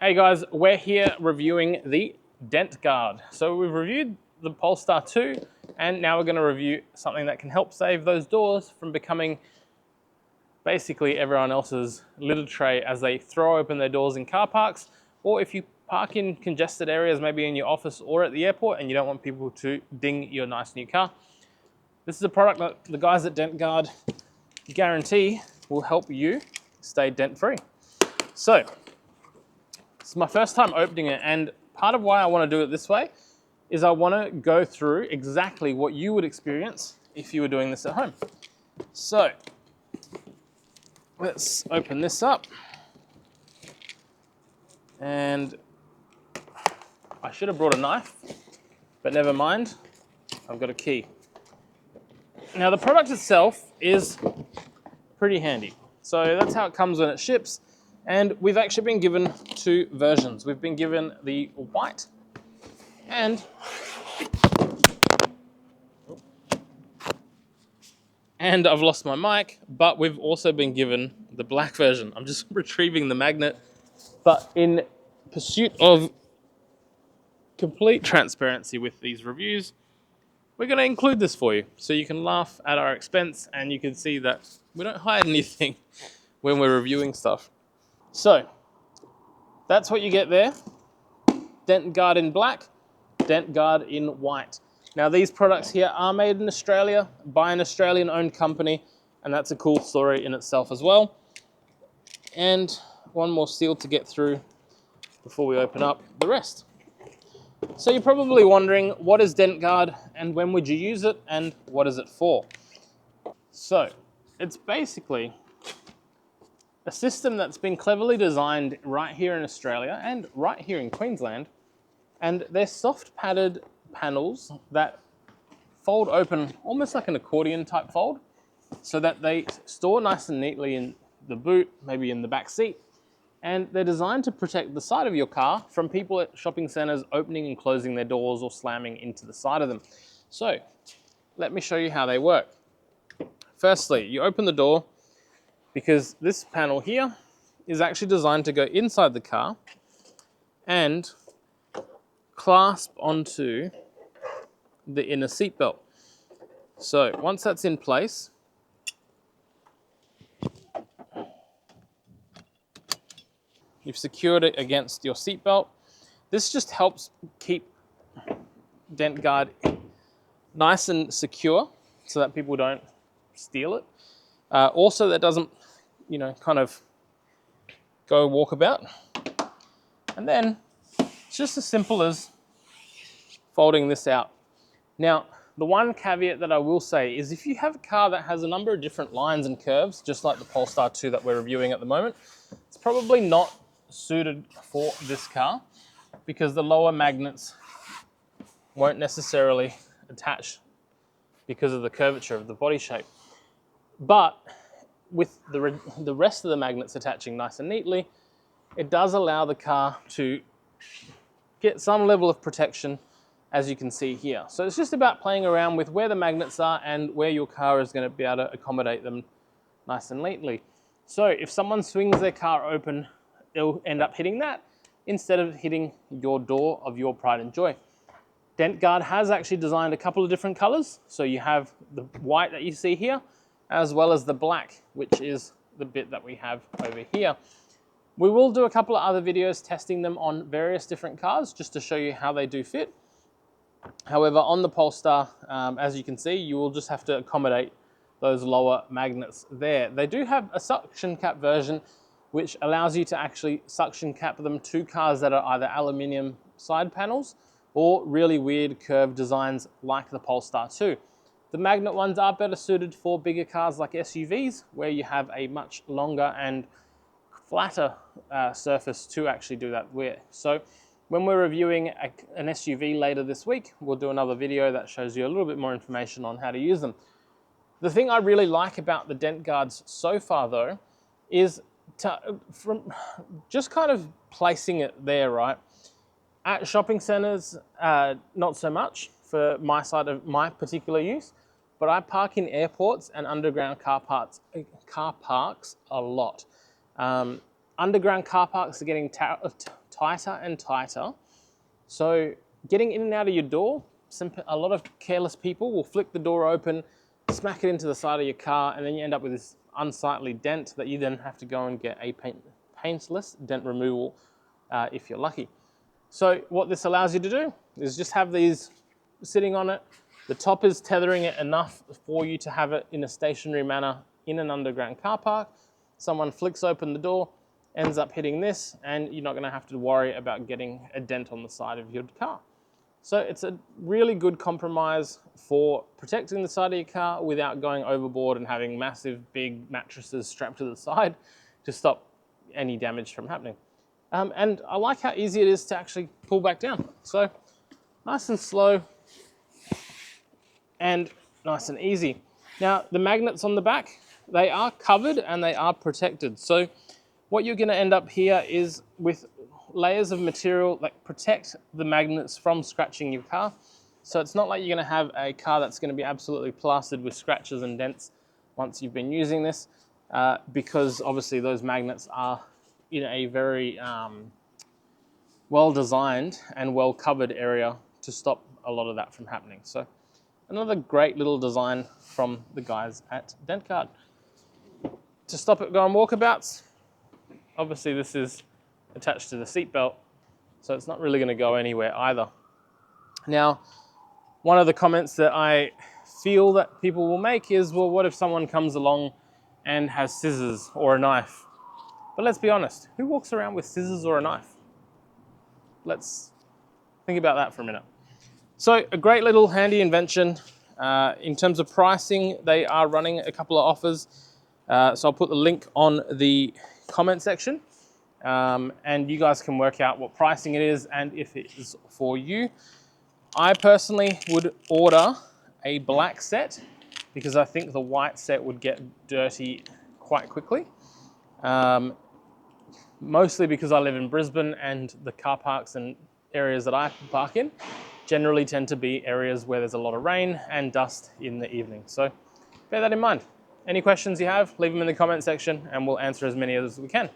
Hey guys, we're here reviewing the Dent Guard. So we've reviewed the Polestar 2 and now we're going to review something that can help save those doors from becoming basically everyone else's litter tray as they throw open their doors in car parks, or if you park in congested areas, maybe in your office or at the airport, and you don't want people to ding your nice new car. This is a product that the guys at Dent Guard guarantee will help you stay dent free. So it's my first time opening it, and part of why I want to do it this way is I want to go through exactly what you would experience if you were doing this at home. So let's open this up. And I should have brought a knife, but never mind, I've got a key. Now the product itself is pretty handy. So that's how it comes when it ships. And we've actually been given two versions. We've been given the white and I've lost my mic, but we've also been given the black version. I'm just retrieving the magnet, but in pursuit of complete transparency with these reviews, we're going to include this for you so you can laugh at our expense and you can see that we don't hide anything when we're reviewing stuff. So that's what you get there. Dent Guard in black, Dent Guard in white. Now these products here are made in Australia by an Australian owned company, and that's a cool story in itself as well. And one more seal to get through before we open up the rest. So you're probably wondering, what is Dent Guard and when would you use it and what is it for? So it's basically a system that's been cleverly designed right here in Australia and right here in Queensland. And they're soft padded panels that fold open almost like an accordion type fold so that they store nice and neatly in the boot, maybe in the back seat. And they're designed to protect the side of your car from people at shopping centers opening and closing their doors or slamming into the side of them. So let me show you how they work. Firstly, you open the door because this panel here is actually designed to go inside the car and clasp onto the inner seat belt. So once that's in place, you've secured it against your seat belt. This just helps keep Dent Guard nice and secure so that people don't steal it. Also, that doesn't, kind of go walkabout. And then it's just as simple as folding this out. Now, the one caveat that I will say is if you have a car that has a number of different lines and curves, just like the Polestar 2 that we're reviewing at the moment, it's probably not suited for this car because the lower magnets won't necessarily attach because of the curvature of the body shape. But with the rest of the magnets attaching nice and neatly, it does allow the car to get some level of protection, as you can see here. So it's just about playing around with where the magnets are and where your car is going to be able to accommodate them nice and neatly. So if someone swings their car open, they'll end up hitting that instead of hitting your door of your pride and joy. Dent Guard has actually designed a couple of different colors. So you have the white that you see here, as well as the black, which is the bit that we have over here. We will do a couple of other videos testing them on various different cars just to show you how they do fit. However, on the Polestar, as you can see, you will just have to accommodate those lower magnets there. They do have a suction cap version, which allows you to actually suction cap them to cars that are either aluminium side panels or really weird curved designs like the Polestar 2. The magnet ones are better suited for bigger cars like SUVs, where you have a much longer and flatter surface to actually do that with. So when we're reviewing an SUV later this week, we'll do another video that shows you a little bit more information on how to use them. The thing I really like about the Dent Guards so far though, is from just kind of placing it there, right? At shopping centers, not so much for my side of my particular use, but I park in airports and underground car parks a lot. underground car parks are getting tighter and tighter. So getting in and out of your door, a lot of careless people will flick the door open, smack it into the side of your car, and then you end up with this unsightly dent that you then have to go and get a paintless dent removal if you're lucky. So what this allows you to do is just have these sitting on it. The top is tethering it enough for you to have it in a stationary manner in an underground car park. Someone flicks open the door, ends up hitting this, and you're not going to have to worry about getting a dent on the side of your car. So it's a really good compromise for protecting the side of your car without going overboard and having massive big mattresses strapped to the side to stop any damage from happening. And I like how easy it is to actually pull back down. So nice and slow and nice and easy. Now the magnets on the back, they are covered and they are protected. So what you're going to end up here is with layers of material that protect the magnets from scratching your car. So it's not like you're going to have a car that's going to be absolutely plastered with scratches and dents once you've been using this, because obviously those magnets are in a very well designed and well covered area to stop a lot of that from happening. So another great little design from the guys at Dent Guard. To stop it going walkabouts, obviously this is attached to the seat belt, so it's not really going to go anywhere either. Now, one of the comments that I feel that people will make is, well, what if someone comes along and has scissors or a knife? But let's be honest, who walks around with scissors or a knife? Let's think about that for a minute. So a great little handy invention. In terms of pricing, they are running a couple of offers. So I'll put the link on the comment section. And you guys can work out what pricing it is and if it is for you. I personally would order a black set because I think the white set would get dirty quite quickly. Mostly because I live in Brisbane and the car parks and areas that I park in generally tend to be areas where there's a lot of rain and dust in the evening. So bear that in mind. Any questions you have, leave them in the comment section and we'll answer as many as we can.